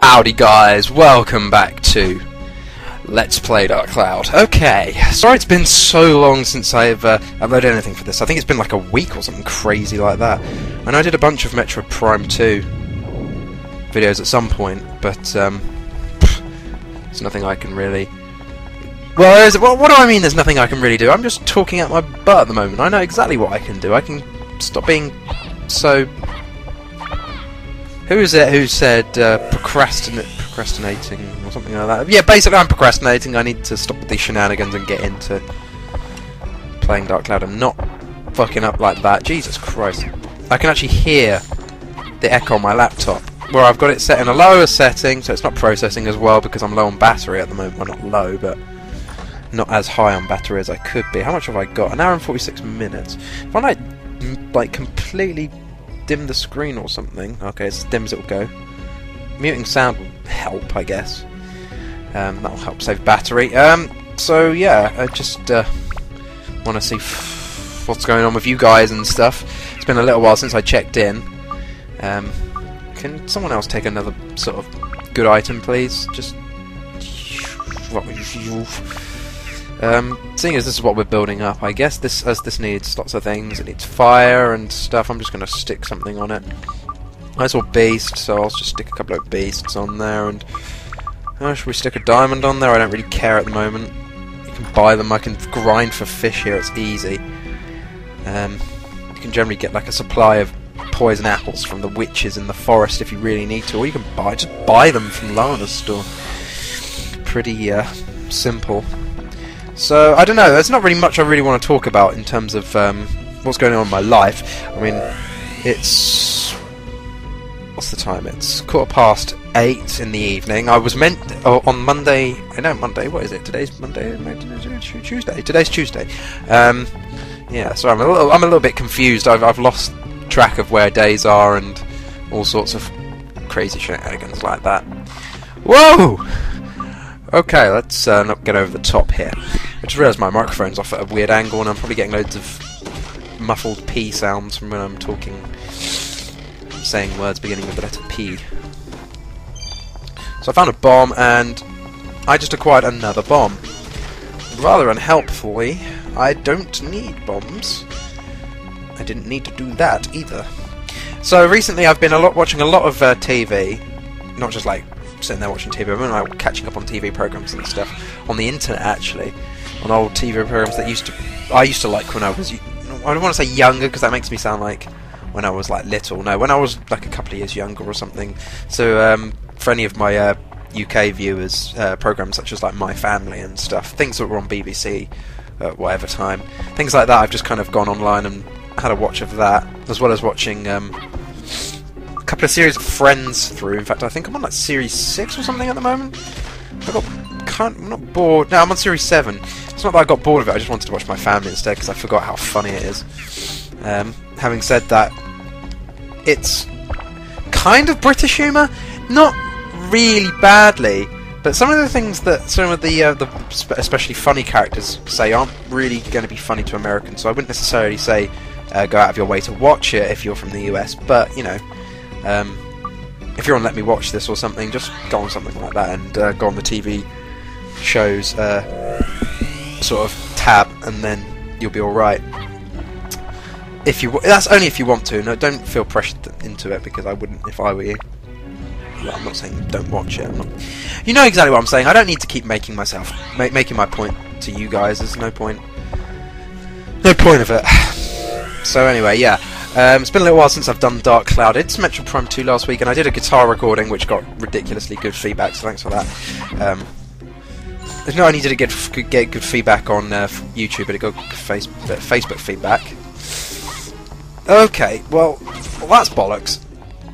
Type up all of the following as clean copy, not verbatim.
Howdy guys, welcome back to Let's Play Dark Cloud. Okay, sorry it's been so long since I've uploaded anything for this. I think it's been like a week or something crazy like that. And I did a bunch of Metroid Prime 2 videos at some point, but there's nothing I can really... Well, what do I mean there's nothing I can really do? I'm just talking out my butt at the moment. I know exactly what I can do. I can stop being so... Who is it who said procrastinating or something like that? Yeah, basically I'm procrastinating. I need to stop with these shenanigans and get into playing Dark Cloud and not fucking up like that. Jesus Christ. I can actually hear the echo on my laptop, where I've got it set in a lower setting, so it's not processing as well because I'm low on battery at the moment. Well, not low, but not as high on battery as I could be. How much have I got? An hour and 46 minutes. If I like completely dim the screen or something. Okay, it's as dim as it will go. Muting sound will help, I guess. That'll help save battery. So yeah, I just want to see what's going on with you guys and stuff. It's been a little while since I checked in. Can someone else take another sort of good item, please? Just seeing as this is what we're building up, I guess this needs lots of things. It needs fire and stuff. I'm just going to stick something on it. I saw beast, so I'll just stick a couple of beasts on there. And should we stick a diamond on there? I don't really care at the moment. You can buy them. I can grind for fish here. It's easy. You can generally get like a supply of poison apples from the witches in the forest if you really need to, or you can just buy them from Lana's store. Pretty simple. So, I don't know, there's not really much I really want to talk about in terms of what's going on in my life. I mean, it's... What's the time? It's 8:15 in the evening. I was meant... on Monday... Monday, what is it? Today's Monday? Tuesday. Today's Tuesday. Yeah, so I'm a little bit confused. I've lost track of where days are and all sorts of crazy shenanigans like that. Whoa! Okay, let's not get over the top here. I just realised my microphone's off at a weird angle and I'm probably getting loads of muffled P sounds from when I'm talking, saying words beginning with the letter P. So I found a bomb and I just acquired another bomb. Rather unhelpfully, I don't need bombs. I didn't need to do that either. So recently I've been watching a lot of TV, not just like sitting there watching TV, I've been like catching up on TV programs and stuff on the internet, actually, on old TV programs that I used to like when I was, I don't want to say younger because that makes me sound like when I was like little. No, when I was like a couple of years younger or something. So for any of my UK viewers, programs such as like My Family and stuff, things that were on BBC at whatever time, things like that, I've just kind of gone online and had a watch of that, as well as watching a couple of series of Friends through. In fact, I think I'm on like series 6 or something at the moment. I'm not bored. No, I'm on series 7. It's not that I got bored of it, I just wanted to watch My Family instead because I forgot how funny it is. Having said that, it's kind of British humour, not really badly, but some of the things that some of the especially funny characters say aren't really going to be funny to Americans, so I wouldn't necessarily say go out of your way to watch it if you're from the US, but you know, if you're on Let Me Watch This or something, just go on something like that and go on the TV shows sort of tab, and then you'll be alright. That's only if you want to. No, don't feel pressured into it, because I wouldn't if I were you. Well, I'm not saying don't watch it. You know exactly what I'm saying. I don't need to keep making my point to you guys. There's no point of it. So anyway, yeah. It's been a little while since I've done Dark Cloud. It's Metroid Prime 2 last week, and I did a guitar recording which got ridiculously good feedback, so thanks for that. Not only did it get good feedback on YouTube, but it got Facebook feedback. Okay, well that's bollocks.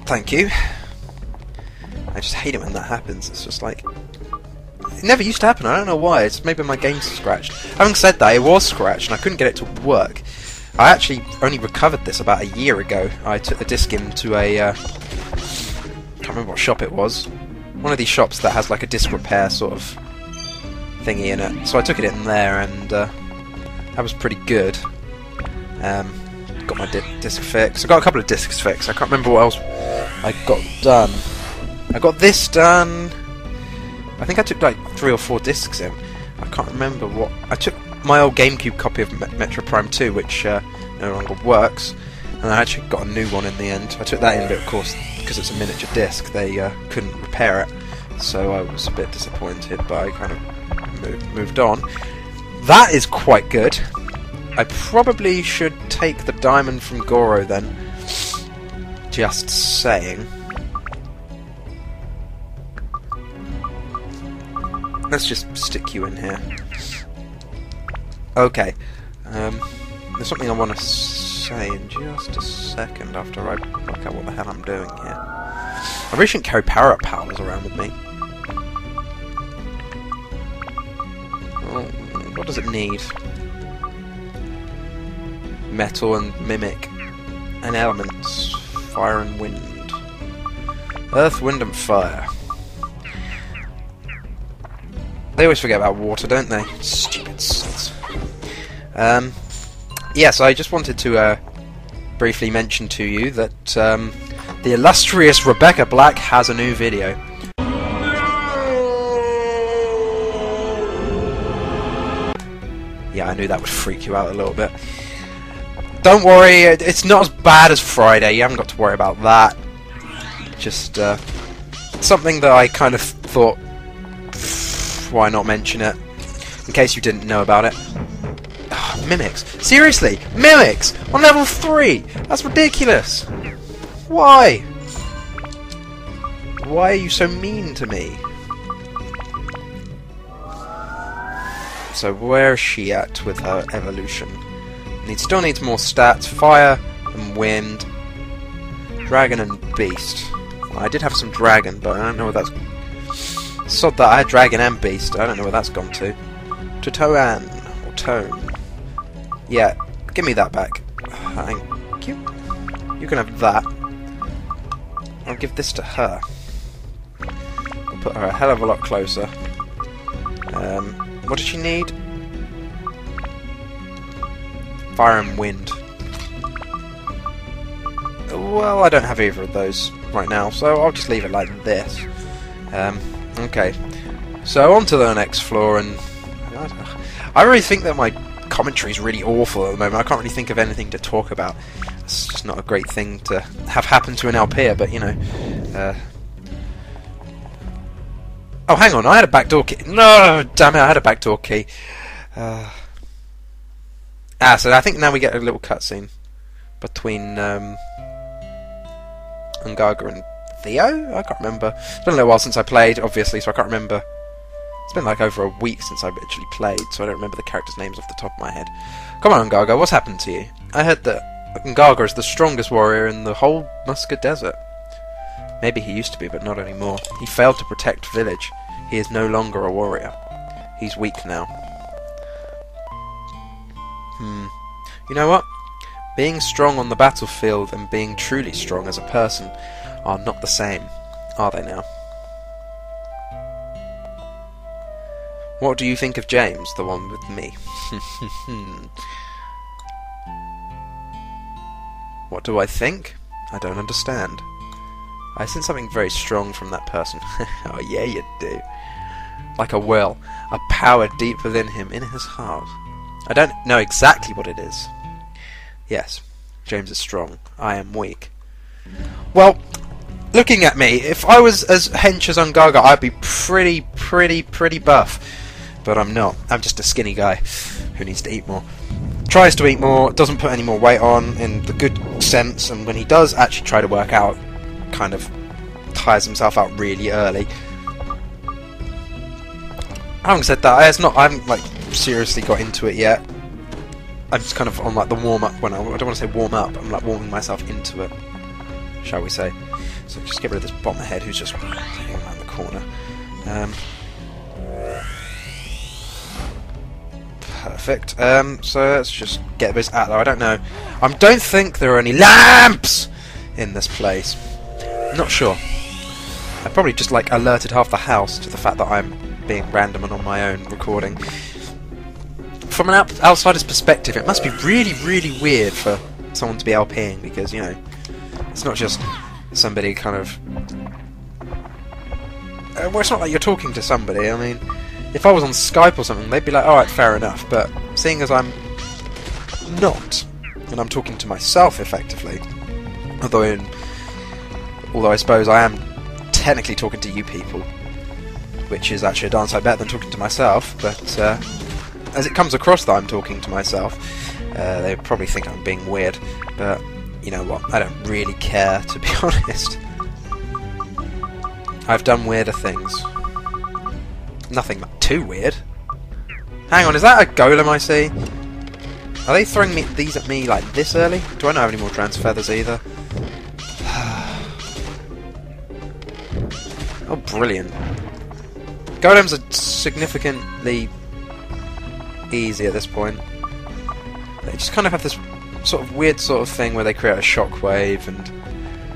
Thank you. I just hate it when that happens. It's just like... It never used to happen, I don't know why. It's maybe my game's scratched. Having said that, it was scratched, and I couldn't get it to work. I actually only recovered this about a year ago. I took the disc into a... I can't remember what shop it was. One of these shops that has like a disc repair sort of thingy in it. So I took it in there, and that was pretty good. Got my disc fixed. I got a couple of discs fixed. I can't remember what else I got done. I got this done. I think I took like 3 or 4 discs in. I can't remember what... I took my old GameCube copy of Metro Prime 2, which no longer works, and I actually got a new one in the end. I took that in, but of course, because it's a miniature disc, they couldn't repair it, so I was a bit disappointed, but I kind of moved on. That is quite good. I probably should take the diamond from Goro then. Just saying. Let's just stick you in here. Okay. There's something I want to say in just a second after I work out what the hell I'm doing here. I really shouldn't carry power-up powers around with me. Oh, what does it need? Metal and mimic. And elements. Fire and wind. Earth, wind and fire. They always forget about water, don't they? Stupid sods. Yes, I just wanted to briefly mention to you that the illustrious Rebecca Black has a new video. Yeah, I knew that would freak you out a little bit. Don't worry, it's not as bad as Friday. You haven't got to worry about that. Just something that I kind of thought, why not mention it, in case you didn't know about it. Oh, mimics. Seriously, mimics on level 3. That's ridiculous. Why? Why are you so mean to me? So where's she at with her evolution? Still needs more stats. Fire and wind. Dragon and beast. Well, I did have some dragon, but I don't know where that's... Sod that, I had dragon and beast. I don't know where that's gone to. Totoan. Or Tone. Yeah, give me that back. Thank you. You can have that. I'll give this to her. I'll put her a hell of a lot closer. What does she need? Fire and wind. Well, I don't have either of those right now, so I'll just leave it like this. Okay. So on to the next floor, and I really think that my commentary is really awful at the moment. I can't really think of anything to talk about. It's just not a great thing to have happen to an LPer, but you know. Oh, hang on, I had a backdoor key. No, damn it, I had a backdoor key. So I think now we get a little cutscene between Ungaga and Theo? I can't remember. It's been a little while since I played, obviously, so I can't remember. It's been like over a week since I've actually played, so I don't remember the characters' names off the top of my head. Come on, Ungaga, what's happened to you? I heard that Ungaga is the strongest warrior in the whole Muska Desert. Maybe he used to be, but not anymore. He failed to protect village. He is no longer a warrior. He's weak now. You know what? Being strong on the battlefield and being truly strong as a person are not the same, are they now? What do you think of James, the one with me? What do I think? I don't understand. I sense something very strong from that person. Oh yeah, you do. Like a well, a power deep within him, in his heart. I don't know exactly what it is. Yes, James is strong. I am weak. Well, looking at me, if I was as hench as Ungaga, I'd be pretty buff. But I'm not. I'm just a skinny guy who needs to eat more. Tries to eat more, doesn't put any more weight on in the good sense, and when he does actually try to work out, kind of tires himself out really early. Having said that, I haven't like seriously got into it yet. I'm just kind of on like the warm-up. Well, I don't want to say warm-up. I'm like warming myself into it, shall we say. So just get rid of this bomber head who's just hanging around the corner. Perfect. So let's just get this Atla. I don't know. I don't think there are any lamps in this place. I'm not sure. I probably just like alerted half the house to the fact that I'm being random and on my own recording. From an outsider's perspective, it must be really weird for someone to be LPing, because, you know, it's not just somebody kind of well, it's not like you're talking to somebody. I mean, if I was on Skype or something, they'd be like, alright, fair enough, but seeing as I'm not, and I'm talking to myself, effectively, although I suppose I am technically talking to you people, which is actually a darn sight better than talking to myself, but as it comes across that I'm talking to myself, they probably think I'm being weird, but you know what, I don't really care, to be honest. I've done weirder things. Nothing too weird. Hang on, is that a golem I see? Are they throwing these at me like this early? Do I not have any more trans feathers either? Oh, brilliant. Golems are significantly easy at this point. They just kind of have this sort of weird sort of thing where they create a shockwave, and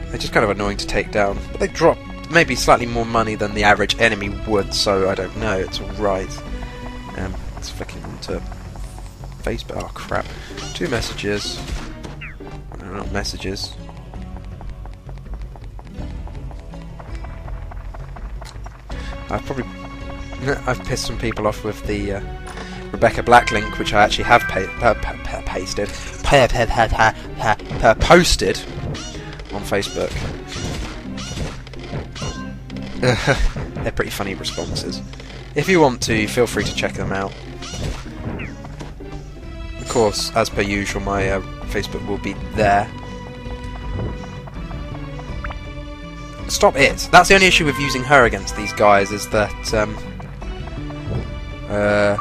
they're just kind of annoying to take down. But they drop maybe slightly more money than the average enemy would, so I don't know, it's alright. Let's flicking onto Facebook. Oh crap. 2 messages. No, not messages. I've pissed some people off with the Rebecca Black link, which I actually have posted on Facebook. They're pretty funny responses. If you want to, feel free to check them out. Of course, as per usual, my Facebook will be there. Stop it! That's the only issue with using her against these guys, is that, I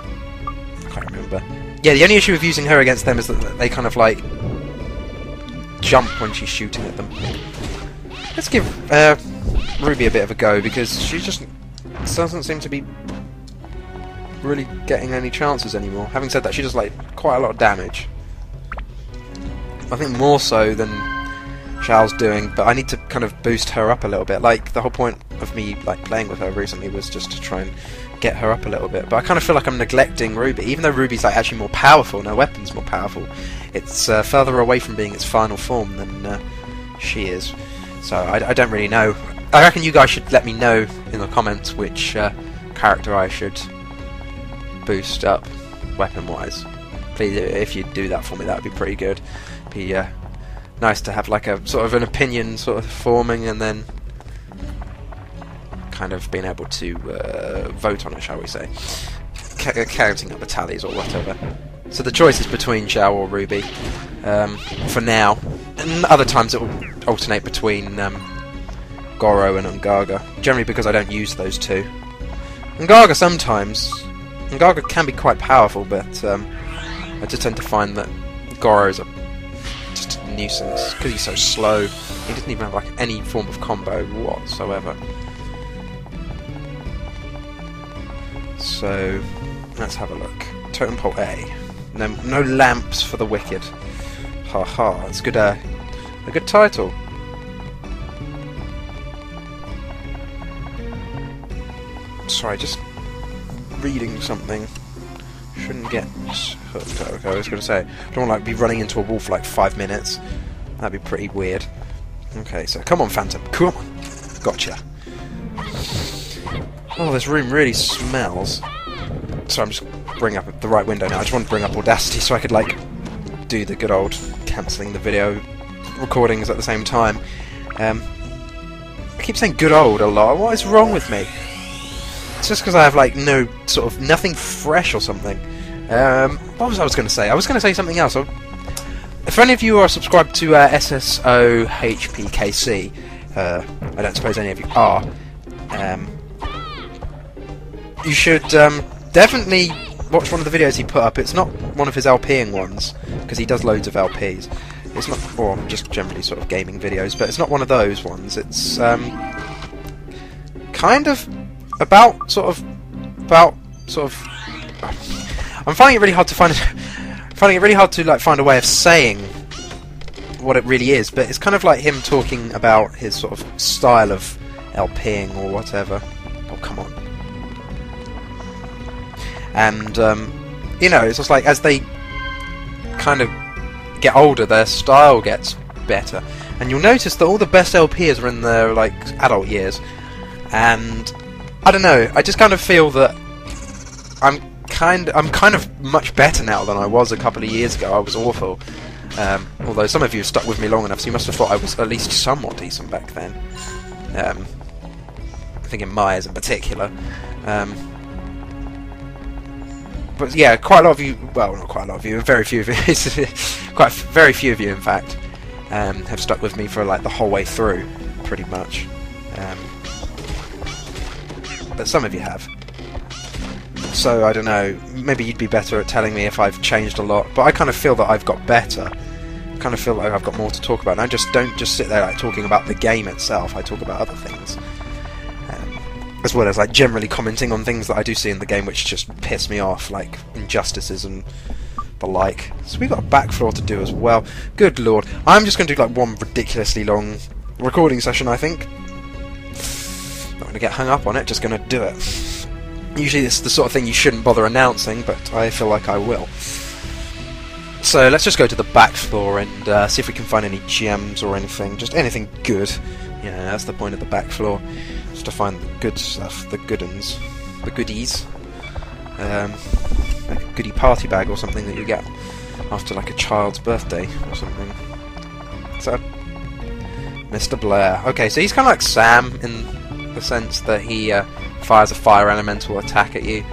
can't remember. Yeah, the only issue with using her against them is that they kind of, like, jump when she's shooting at them. Let's give Ruby a bit of a go, because she just doesn't seem to be really getting any chances anymore. Having said that, she does, like, quite a lot of damage. I think more so than Xiao's doing, but I need to kind of boost her up a little bit. Like, the whole point of me like playing with her recently was just to try and get her up a little bit. But I kind of feel like I'm neglecting Ruby, even though Ruby's like actually more powerful, and her weapon's more powerful. It's further away from being its final form than she is. So I don't really know. I reckon you guys should let me know in the comments which character I should boost up weapon-wise. Please, if you do that for me, that would be pretty good. Be nice to have like a sort of an opinion sort of forming, and then kind of being able to vote on it, shall we say, counting up the tallies or whatever. So the choice is between Xiao or Ruby for now, and other times it will alternate between Goro and Ungaga, generally because I don't use those two. Ungaga can be quite powerful, but I just tend to find that Goro's just a nuisance because he's so slow. He doesn't even have like any form of combo whatsoever. So let's have a look. Totem pole A. No lamps for the wicked. Haha, it's good. A good title. Sorry, just reading something. Shouldn't get hooked. Okay, I was going to say, I don't want to like be running into a wall for like 5 minutes. That'd be pretty weird. Okay, so come on, Phantom, come on. Gotcha. Oh, this room really smells. So I'm just bringing up the right window now. I just want to bring up Audacity so I could like do the good old cancelling the video recordings at the same time. I keep saying good old a lot. What is wrong with me? It's just because I have like no sort of nothing fresh or something. What was I going to say? I was going to say something else. If any of you are subscribed to SSOHPKC, I don't suppose any of you are. You should definitely watch one of the videos he put up. It's not one of his LPing ones, because he does loads of LPs. It's not, or just generally sort of gaming videos, but it's not one of those ones. It's kind of about sort of. I'm finding it really hard to find a way of saying what it really is, but it's kind of like him talking about his sort of style of LPing or whatever. Oh, come on. And you know, it's just like as they kind of get older, their style gets better, and you'll notice that all the best LPers are in their like adult years, and I don't know. I just kind of feel that I'm kind of much better now than I was a couple of years ago. I was awful. Although some of you have stuck with me long enough, so you must have thought I was at least somewhat decent back then. I think in Myers in particular. But yeah, quite a lot of you, well, not quite a lot of you, very few of you, very few of you, in fact, have stuck with me for like the whole way through, pretty much. But some of you have. So, I don't know, maybe you'd be better at telling me if I've changed a lot, but I kind of feel that I've got better. I kind of feel like I've got more to talk about, and I just don't just sit there like talking about the game itself, I talk about other things. As well as like generally commenting on things that I do see in the game which just piss me off, like injustices and the like. So we've got a back floor to do as well. Good lord. I'm just going to do like one ridiculously long recording session, I think. Not going to get hung up on it, just going to do it. Usually it's the sort of thing you shouldn't bother announcing, but I feel like I will. So let's just go to the back floor and see if we can find any gems or anything. Just anything good. Yeah, that's the point of the back floor. Just to find the good stuff, the good uns, the goodies. Like a goodie party bag or something that you get after like a child's birthday or something. So, Mr. Blair. Okay, so he's kind of like Sam in the sense that he fires a fire elemental attack at you.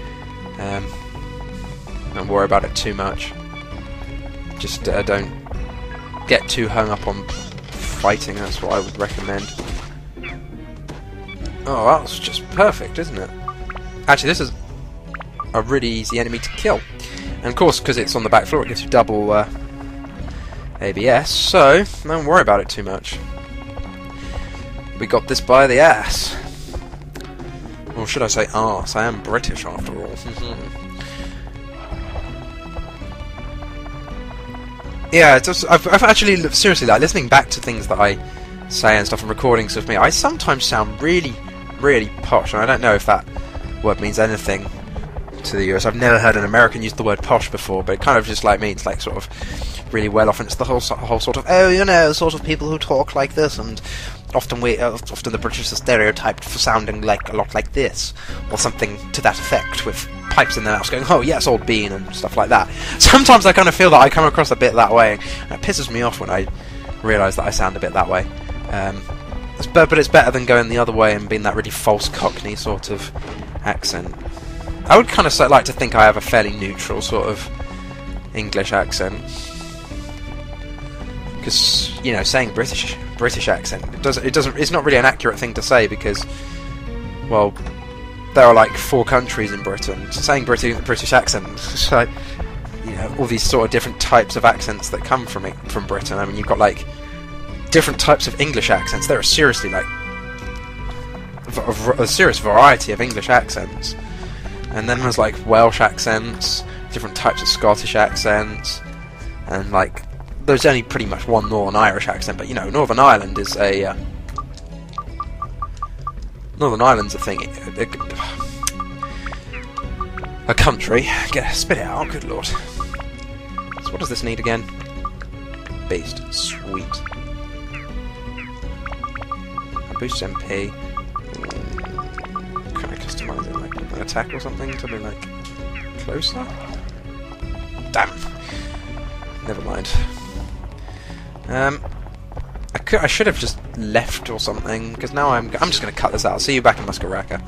Don't worry about it too much. Just don't get too hung up on fighting, that's what I would recommend. Oh, that's just perfect, isn't it? Actually, this is a really easy enemy to kill. And of course, because it's on the back floor, it gives you double ABS, so don't worry about it too much. We got this by the ass. Or should I say arse? I am British after all. Yeah, it's just, I've actually, seriously, like, listening back to things that I say and stuff and recordings of me, I sometimes sound really, really posh, and I don't know if that word means anything to the US. I've never heard an American use the word posh before, but it kind of just like means like sort of really well off, and it's the whole sort of, oh, you know, sort of people who talk like this, and often the British are stereotyped for sounding like a lot like this, or something to that effect, with pipes in their mouths going, oh yes, old bean, and stuff like that. Sometimes I kind of feel that I come across a bit that way, and it pisses me off when I realise that I sound a bit that way. But it's better than going the other way and being that really false Cockney sort of accent. I would kind of like to think I have a fairly neutral sort of English accent, because, you know, saying British accent, it's not really an accurate thing to say, because, well, there are like 4 countries in Britain. So saying British accent, so, you know, all these sort of different types of accents that come from Britain. I mean, you've got like different types of English accents. There are seriously like a serious variety of English accents, and then there's like Welsh accents, different types of Scottish accents, and like there's only pretty much one Northern Irish accent. But you know, Northern Ireland is a Northern Ireland's a thing, a country. Spit it out, good lord. So what does this need again? Beast, sweet. Boost MP. Can I customise it, like an attack or something to be like closer? Damn. Never mind. I should have just left or something, because now I'm just going to cut this out. I'll see you back in Muskaraka.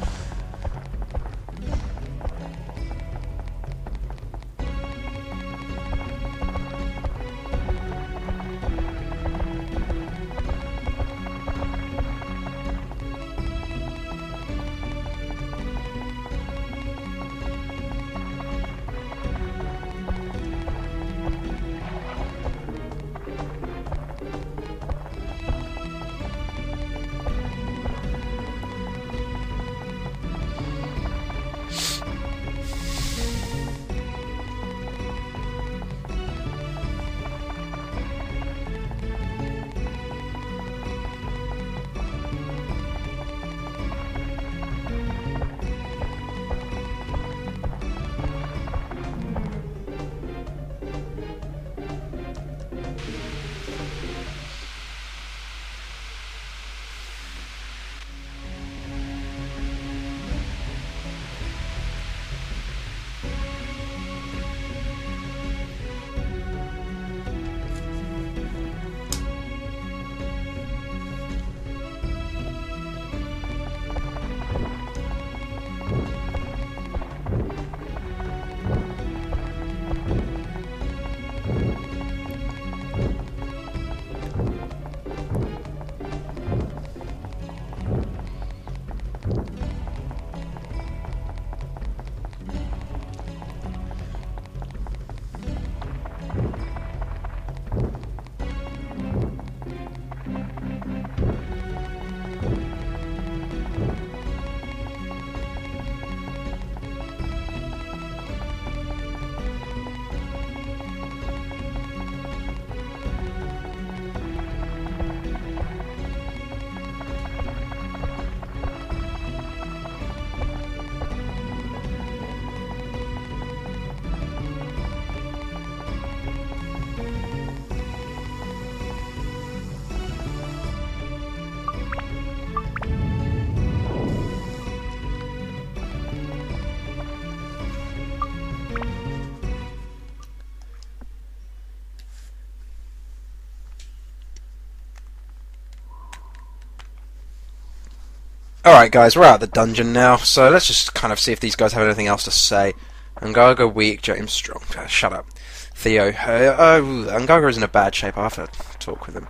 Alright guys, we're out of the dungeon now, so let's just kind of see if these guys have anything else to say. Ungaga weak, James strong. Shut up. Theo. Ungaga is in a bad shape. I'll have to talk with him.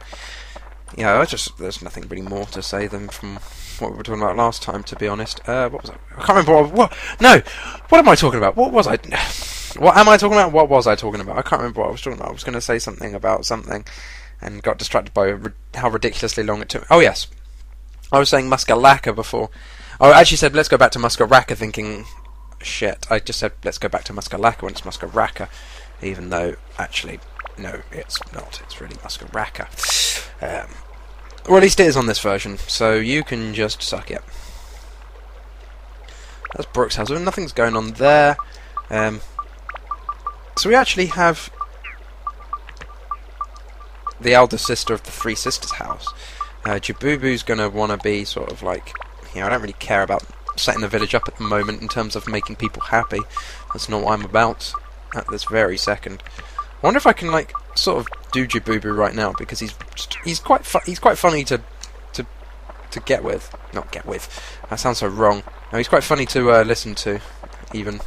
Yeah, there's nothing really more to say than from what we were talking about last time, to be honest. What was I can't remember what... No! What am I talking about? What was I... What am I talking about? What was I talking about? I can't remember what I was talking about. I was going to say something about something and got distracted by how ridiculously long it took. Oh, yes. I was saying Muskalaka before. I actually said, let's go back to Muskaraka, thinking... Shit, I just said, let's go back to Muskalaka when it's Muskaraka. Even though, actually, no, it's not. It's really Muskaraka. Or at least it is on this version, so you can just suck it. That's Brooks' house. Nothing's going on there. So we actually have the elder sister of the three sisters' house. Jabubu's going to want to be sort of like, I don't really care about setting the village up at the moment in terms of making people happy. That's not what I'm about at this very second. I wonder if I can like sort of do Jabubu right now, because he's quite funny to get with. Not get with. That sounds so wrong. No, he's quite funny to listen to. Even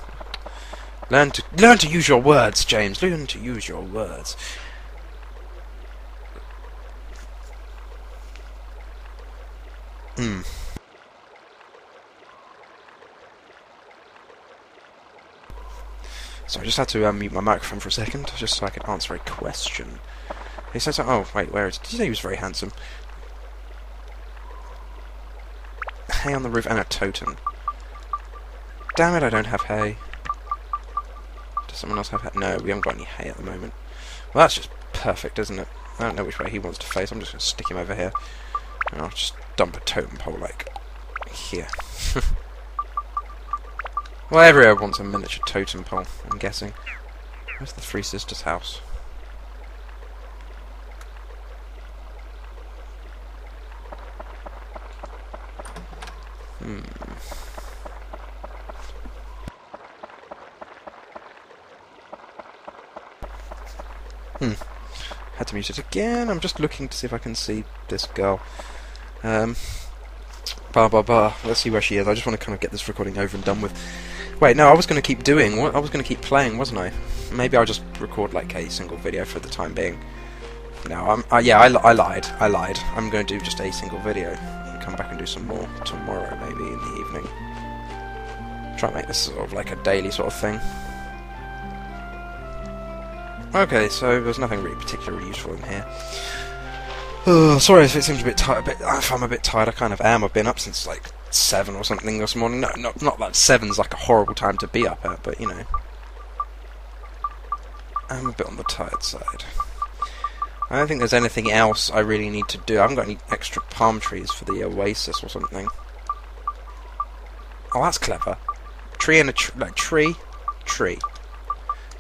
learn to use your words, James. Learn to use your words. So I just had to mute my microphone for a second, just so I could answer a question. He says, oh, wait, where is it? Did you say he was very handsome? Hay on the roof and a totem. Damn it, I don't have hay. Does someone else have hay? No, we haven't got any hay at the moment. Well, that's just perfect, isn't it? I don't know which way he wants to face. I'm just going to stick him over here. And I'll just dump a totem pole, like, here. Well, everyone wants a miniature totem pole, I'm guessing. Where's the Three Sisters' house? Had to mute it again. I'm just looking to see if I can see this girl. Let's see where she is. I just want to kind of get this recording over and done with. Wait, no, I was going to keep doing. I was going to keep playing, wasn't I? Maybe I'll just record like a single video for the time being. No, I lied. I'm going to do just a single video and come back and do some more tomorrow, maybe in the evening. Try and make this sort of like a daily sort of thing. Okay, so there's nothing really particularly useful in here. Sorry if it seems a bit tired. If I'm a bit tired, I kind of am. I've been up since like 7 or something this morning. No, not that 7's like a horrible time to be up at, but you know, I'm a bit on the tired side. I don't think there's anything else I really need to do. I haven't got any extra palm trees for the oasis or something. Oh, that's clever. Tree and a tree.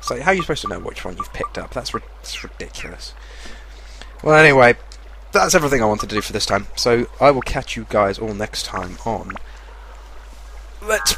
So how are you supposed to know which one you've picked up? That's ridiculous. Well, anyway, that's everything I wanted to do for this time. So I will catch you guys all next time on Let's